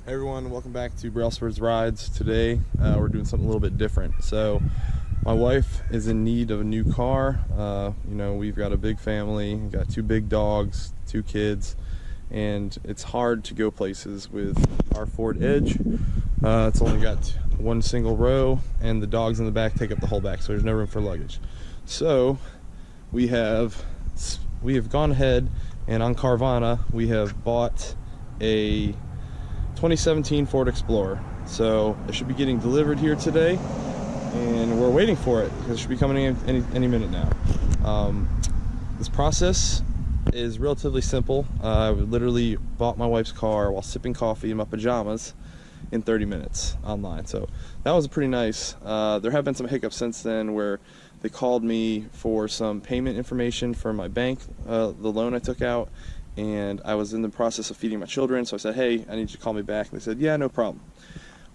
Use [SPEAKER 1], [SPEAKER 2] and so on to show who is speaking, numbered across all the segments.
[SPEAKER 1] Hey everyone, welcome back to Brailsford's Rides. Today we're doing something a little bit different. So my wife is in need of a new car. You know, we've got a big family, we've got 2 big dogs, 2 kids, and it's hard to go places with our Ford Edge. It's only got 1 single row and the dogs in the back take up the whole back, so there's no room for luggage. So we have gone ahead and on Carvana we have bought a 2017 Ford Explorer. So it should be getting delivered here today, and we're waiting for it because it should be coming in any minute now. This process is relatively simple. I literally bought my wife's car while sipping coffee in my pajamas in 30 minutes online. So that was pretty nice. There have been some hiccups since then where they called me for some payment information for my bank, the loan I took out, and I was in the process of feeding my children, so I said, hey, I need you to call me back, and they said, yeah, no problem.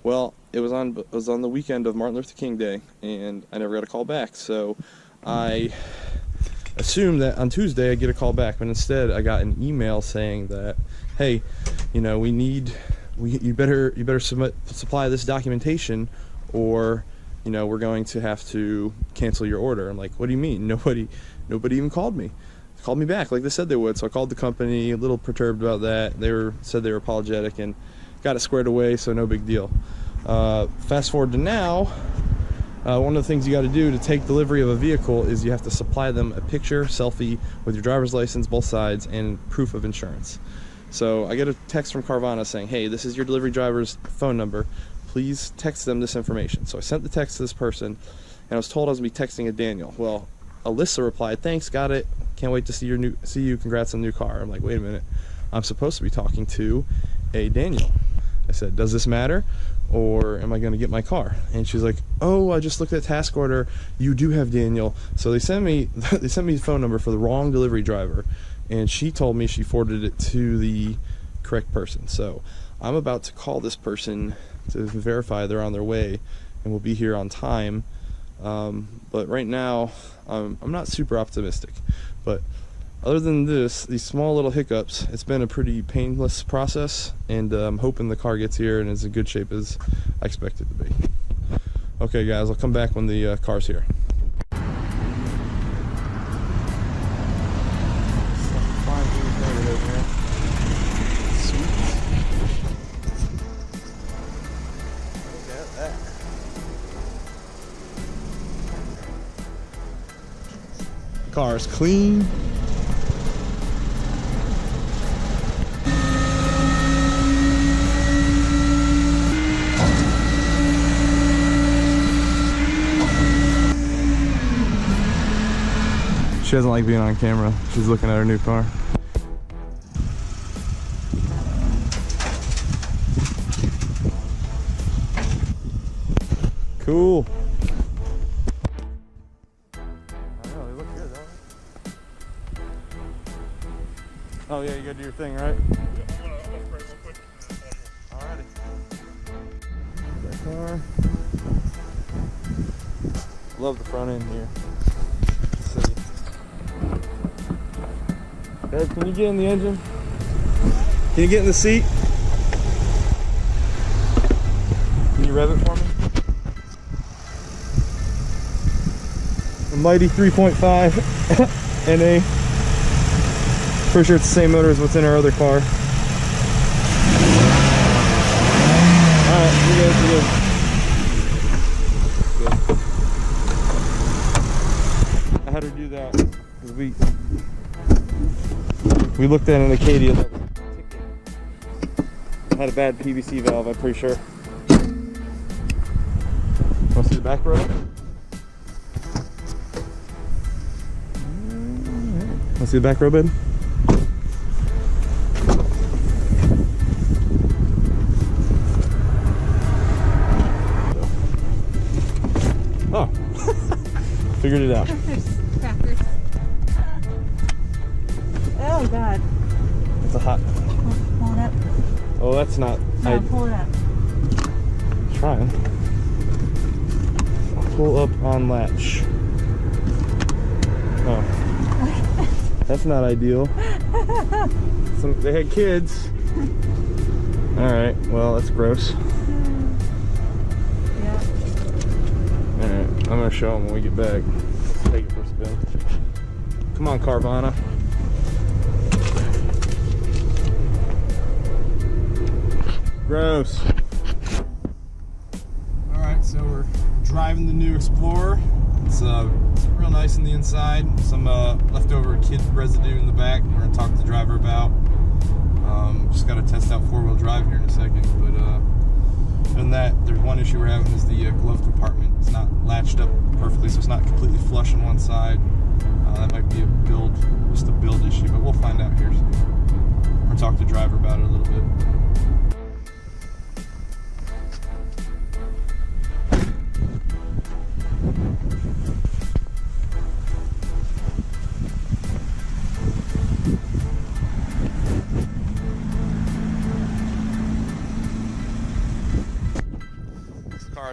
[SPEAKER 1] Well, it was on the weekend of Martin Luther King Day, and I never got a call back, so I assumed that on Tuesday I'd get a call back, but instead I got an email saying that, hey, you know, you better supply this documentation, or you know, we're going to have to cancel your order. I'm like, what do you mean? Nobody even called me. Called me back like they said they would. So I called the company, a little perturbed about that. Said they were apologetic and got it squared away, so no big deal. Fast forward to now, one of the things you got to do to take delivery of a vehicle is you have to supply them a picture, selfie with your driver's license, both sides, and proof of insurance. So I get a text from Carvana saying, hey, this is your delivery driver's phone number. Please text them this information. So I sent the text to this person, and I was told I was going to be texting a Daniel. Well, Alyssa replied, thanks, got it. Can't wait to see you. Congrats on the new car. I'm like, wait a minute. I'm supposed to be talking to a Daniel. I said, does this matter, or am I going to get my car? And she's like, oh, I just looked at task order. You do have Daniel. So they sent me the phone number for the wrong delivery driver, and she told me she forwarded it to the correct person. So I'm about to call this person to verify they're on their way and will be here on time. But right now, I'm not super optimistic. But other than these small little hiccups, it's been a pretty painless process, and I'm hoping the car gets here and is in good shape as I expect it to be. Okay guys, I'll come back when the car's here. Car's clean. She doesn't like being on camera. She's looking at her new car. Cool. Oh yeah, you gotta do your thing, right?
[SPEAKER 2] Yeah, I'm gonna spray real quick.
[SPEAKER 1] Alrighty. That car. Love the front end here. Let's see. Babe, can you get in the engine? Can you get in the seat? Can you rev it for me? A mighty 3.5 NA. Pretty sure it's the same motor as what's in our other car. Alright, we're good. I had her do that because we looked at an Acadia that was ticking. Had a bad PVC valve, I'm pretty sure. Want to see the back row? Want to see the back row, babe? Oh, figured it out.
[SPEAKER 3] Crackers. Oh God.
[SPEAKER 1] It's a hot.
[SPEAKER 3] Pull it up.
[SPEAKER 1] Oh, that's not.
[SPEAKER 3] No, pull it up.
[SPEAKER 1] Trying. Pull up on latch. Oh, that's not ideal. They had kids. Alright, well, that's gross.
[SPEAKER 3] Yeah.
[SPEAKER 1] Alright, I'm gonna show them when we get back. Let's take it for a spin. Come on, Carvana. Gross. Alright, so we're driving the new Explorer. It's real nice in the inside. Some leftover kid residue in the back. We're gonna talk to the driver about. Just gotta test out four-wheel drive here in a second. But other than that, there's one issue we're having is the glove compartment. It's not latched up perfectly, so it's not completely flush on one side. That might be just a build issue, but we'll find out here soon. Or talk to the driver about it a little bit.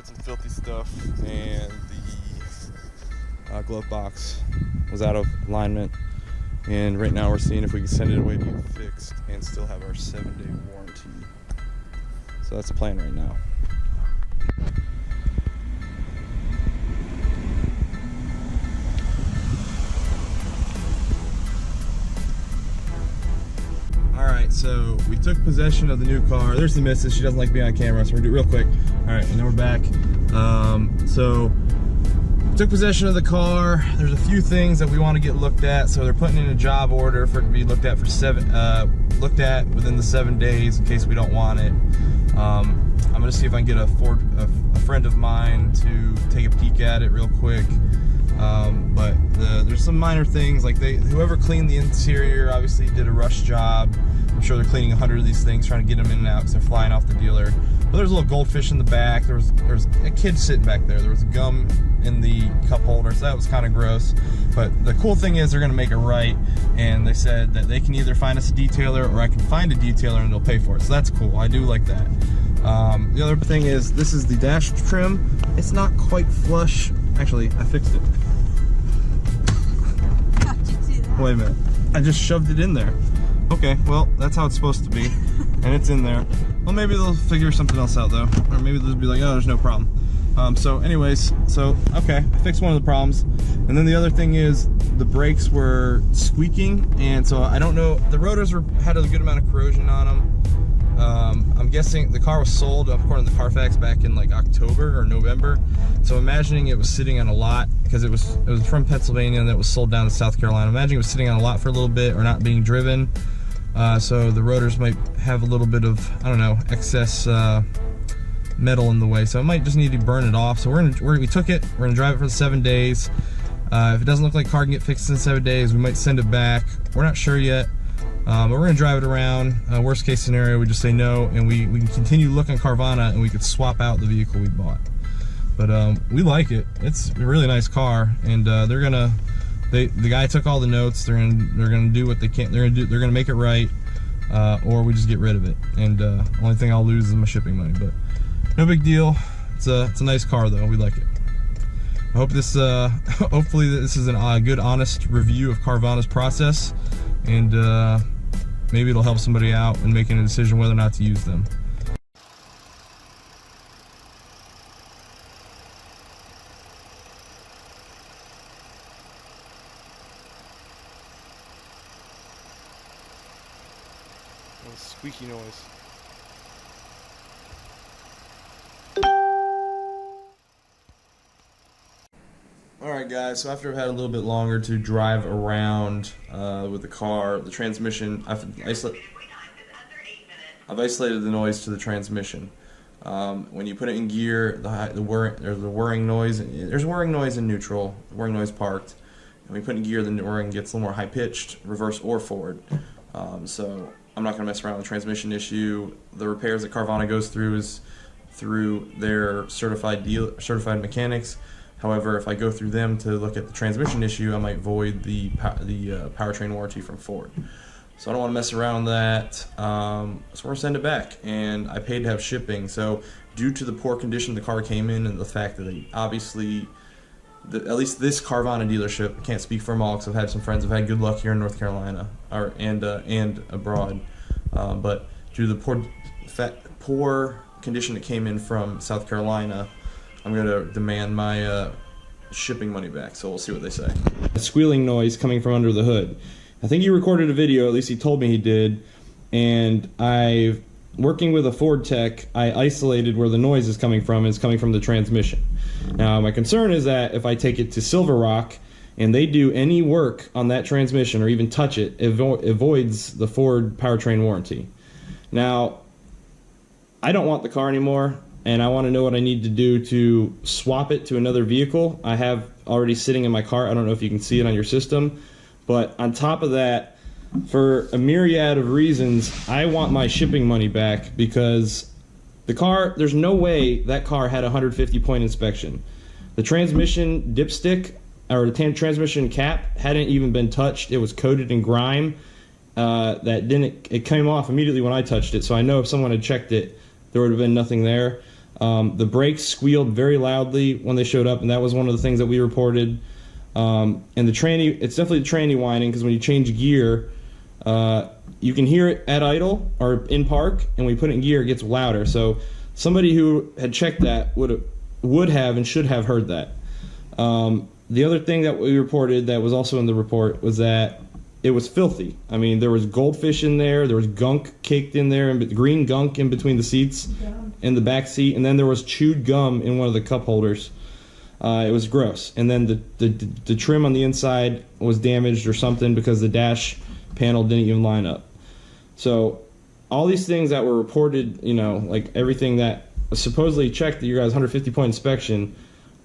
[SPEAKER 1] Some filthy stuff, and the glove box was out of alignment, and right now we're seeing if we can send it away to get fixed and still have our 7-day warranty. So that's the plan right now. Alright, so we took possession of the new car. There's the missus. She doesn't like being on camera, so we're gonna do it real quick. Alright, and then we're back. So we took possession of the car. There's a few things that we want to get looked at, so they're putting in a job order for it to be looked at looked at within the 7 days in case we don't want it. I'm gonna see if I can get a friend of mine to take a peek at it real quick. But there's some minor things, like whoever cleaned the interior obviously did a rush job. I'm sure they're cleaning 100 of these things, trying to get them in and out because they're flying off the dealer. But there's a little goldfish in the back. There was a kid sitting back there. There was gum in the cup holder, so that was kind of gross. But the cool thing is they're going to make it right, and they said that they can either find us a detailer or I can find a detailer and they'll pay for it. So that's cool. I do like that. The other thing is this is the dash trim. It's not quite flush. Actually, I fixed it.
[SPEAKER 3] How'd you do that?
[SPEAKER 1] Wait a minute. I just shoved it in there. Okay, well, that's how it's supposed to be. And it's in there. Well, maybe they'll figure something else out, though. Or maybe they'll be like, oh, there's no problem. So anyways, okay, I fixed one of the problems. And then the other thing is the brakes were squeaking. And so I don't know, the rotors had a good amount of corrosion on them. I'm guessing the car was sold, according to the Carfax, back in like October or November. So imagining it was sitting on a lot, because it was from Pennsylvania and it was sold down to South Carolina. Imagining it was sitting on a lot for a little bit or not being driven. So the rotors might have a little bit of, I don't know, excess metal in the way. So it might just need to burn it off. So we took it, we're gonna drive it for 7 days. If it doesn't look like the car can get fixed in 7 days, we might send it back. We're not sure yet. But we're gonna drive it around. Worst case scenario, we just say no, and we can continue looking at Carvana, and we could swap out the vehicle we bought. But we like it. It's a really nice car, and the guy took all the notes. They're gonna do what they can. They're gonna make it right, or we just get rid of it. And only thing I'll lose is my shipping money. But no big deal. It's a nice car though. We like it. I hope this hopefully this is a good, honest review of Carvana's process, and maybe it'll help somebody out in making a decision whether or not to use them. A squeaky noise. Alright guys, so after I've had a little bit longer to drive around with the car, the transmission, I've isolated the noise to the transmission. When you put it in gear, there's a whirring noise. There's whirring noise in neutral, whirring noise parked. And when you put it in gear, the whirring gets a little more high-pitched, reverse or forward. So I'm not going to mess around with the transmission issue. The repairs that Carvana goes through is through their certified mechanics. However, if I go through them to look at the transmission issue, I might void the powertrain warranty from Ford. So I don't want to mess around with that. So we're going to send it back. And I paid to have shipping. So due to the poor condition the car came in and the fact that they obviously, at least this Carvana dealership, I can't speak for them all because I've had some friends who've had good luck here in North Carolina and abroad. But due to the poor condition that came in from South Carolina, I'm going to demand my shipping money back, so we'll see what they say. A squealing noise coming from under the hood. I think he recorded a video, at least he told me he did, and working with a Ford tech, I isolated where the noise is coming from. It's coming from the transmission. Now, my concern is that if I take it to Silver Rock and they do any work on that transmission or even touch it, it avoids the Ford powertrain warranty. Now, I don't want the car anymore, and I want to know what I need to do to swap it to another vehicle. I have already sitting in my car. I don't know if you can see it on your system, but on top of that, for a myriad of reasons, I want my shipping money back because the car, there's no way that car had a 150-point inspection. The transmission dipstick, or the transmission cap, hadn't even been touched. It was coated in grime. It came off immediately when I touched it, so I know if someone had checked it, there would have been nothing there. The brakes squealed very loudly when they showed up, and that was one of the things that we reported. And the tranny, it's definitely the tranny whining, because when you change gear, you can hear it at idle or in park, and when you put it in gear, it gets louder. So somebody who had checked that would have and should have heard that. The other thing that we reported that was also in the report was that it was filthy. I mean, there was goldfish in there was gunk caked in there, and green gunk in between the seats in the back seat, and then there was chewed gum in one of the cup holders. It was gross. And then the trim on the inside was damaged or something because the dash panel didn't even line up. So all these things that were reported, like everything that was supposedly checked at your guys' 150-point inspection,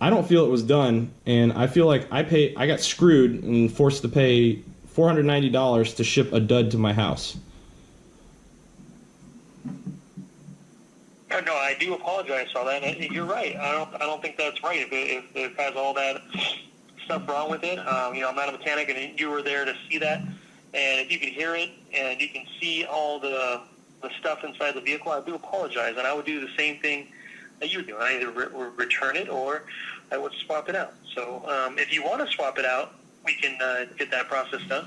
[SPEAKER 1] I don't feel it was done, and I feel like I got screwed and forced to pay $490 to ship a dud to my house.
[SPEAKER 2] No, I do apologize for that. You're right. I don't think that's right. If it has all that stuff wrong with it, I'm not a mechanic, and you were there to see that. And if you can hear it and you can see all the stuff inside the vehicle, I do apologize, and I would do the same thing that you do. I either return it or I would swap it out. So if you want to swap it out, we can get that process done.